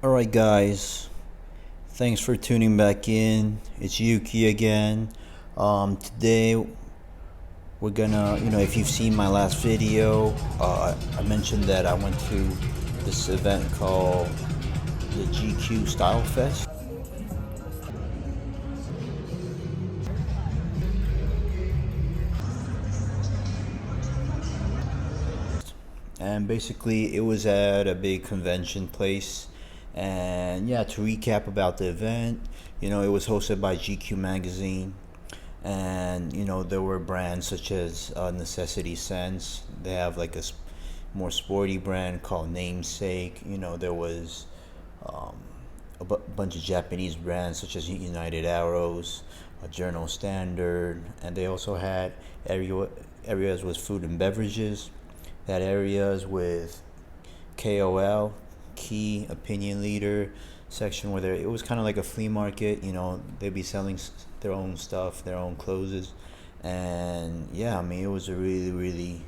Alright guys, thanks for tuning back in. It's Yuki again. Today we're gonna, if you've seen my last video, I mentioned that I went to this event called the GQ Style Fest. And basically it was at a big convention place. And yeah, to recap about the event, it was hosted by GQ magazine. And there were brands such as Ne.Sense. They have like a more sporty brand called Namesake. There was a bunch of Japanese brands such as United Arrows, Journal Standard, and they also had areas with food and beverages. They had areas with KOL Key Opinion Leader section where it was kind of like a flea market. They'd be selling their own stuff, their own clothes. And yeah, I mean, it was a really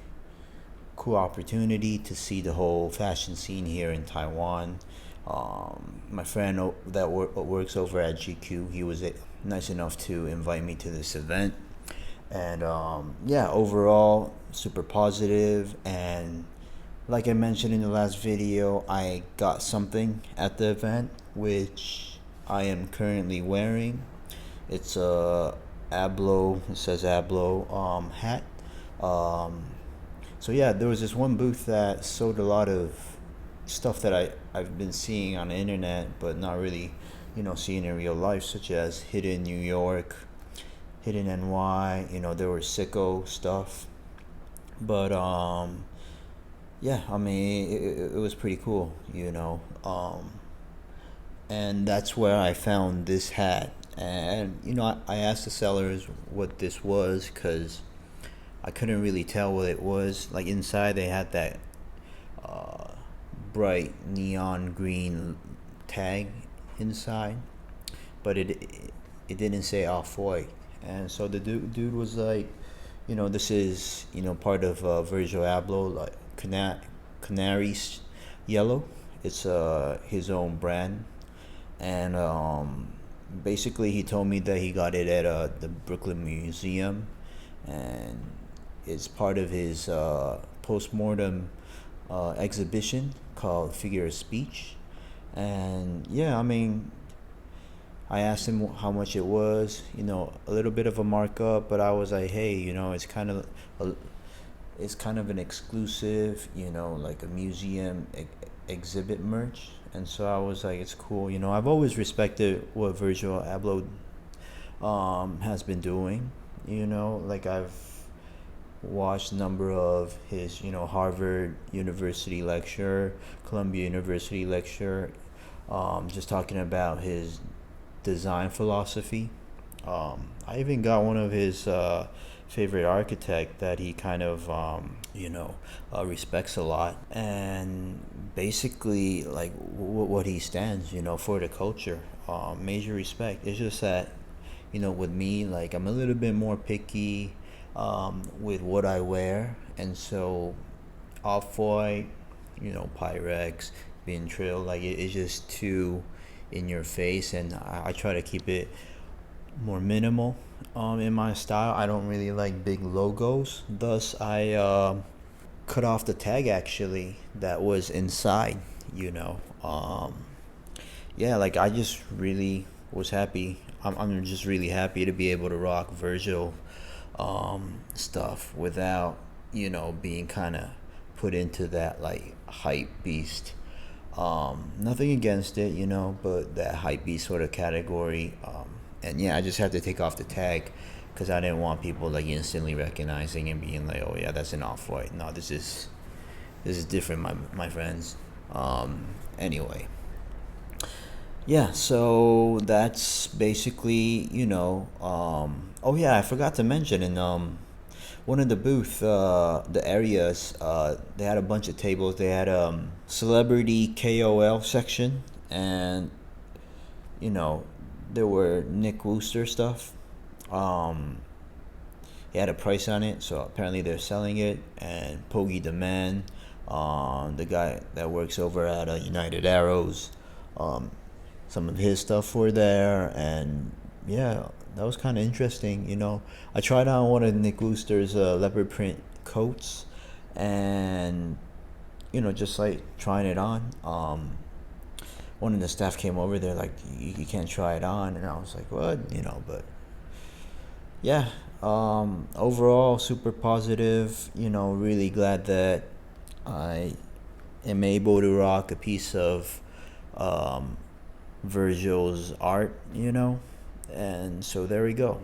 cool opportunity to see the whole fashion scene here in Taiwan. My friend that works over at GQ, he was nice enough to invite me to this event. And yeah, overall super positive. And like I mentioned in the last video, I got something at the event which I am currently wearing. It's a Abloh, it says Abloh hat. So yeah, there was this one booth that sold a lot of stuff that I've been seeing on the internet but not really seeing in real life, such as Hidden New York, Hidden NY. There was SICKO stuff. But yeah, I mean, it was pretty cool. And that's where I found this hat. And I asked the sellers what this was because I couldn't really tell what it was. Like inside they had that bright neon green tag inside, but it didn't say off-white. And so the dude was like, this is part of Virgil Abloh, like Canary Yellow. It's his own brand. And basically he told me that he got it at the Brooklyn Museum, and it's part of his post-mortem exhibition called Figure of Speech. And yeah, I mean, I asked him how much it was, a little bit of a markup, but I was like, hey, it's kind of an exclusive, like a museum exhibit merch. And so I was like, it's cool. I've always respected what Virgil Abloh has been doing. Like I've watched a number of his, Harvard University lecture, Columbia University lecture, just talking about his design philosophy. I even got one of his favorite architect that he kind of respects a lot, and basically like what he stands for the culture. Major respect. It's just that with me, like I'm a little bit more picky with what I wear, and so off-white, Pyrex, being Trill, like it's just too in your face, and I try to keep it more minimal in my style. I don't really like big logos, thus I cut off the tag actually that was inside. Yeah, like I just really was happy. I'm just really happy to be able to rock Virgil stuff without being kind of put into that like hype beast. Nothing against it, but that hype beast sort of category. And yeah, I just had to take off the tag because I didn't want people like instantly recognizing and being like, oh yeah, that's an off-white. No, this is different, my friends. Anyway, yeah, so that's basically oh yeah, I forgot to mention in one of the booth, the areas, they had a bunch of tables. They had celebrity KOL section, and there were Nick Wooster stuff. He had a price on it, so apparently they're selling it. And Poggy the Man, the guy that works over at United Arrows, some of his stuff were there, and yeah, that was kind of interesting. I tried on one of Nick Wooster's leopard print coats, and just like trying it on. One of the staff came over there like, you can't try it on, and I was like, what? But yeah, overall super positive. Really glad that I am able to rock a piece of Virgil's art, and so there we go.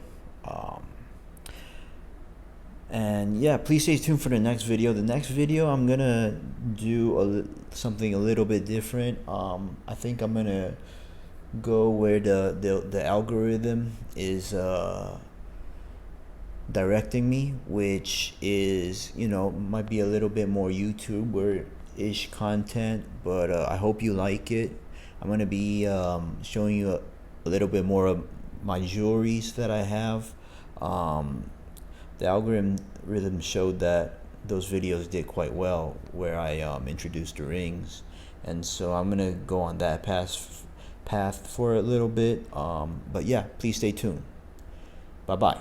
And yeah, please stay tuned for the next video. The next video, I'm gonna do something a little bit different. I think I'm gonna go where the algorithm is directing me, which is, might be a little bit more YouTuber-ish content, but I hope you like it. I'm gonna be showing you a little bit more of my jewelries that I have. The algorithm showed that those videos did quite well, where I introduced the rings, and so I'm gonna go on that path for a little bit. But yeah, please stay tuned. Bye bye.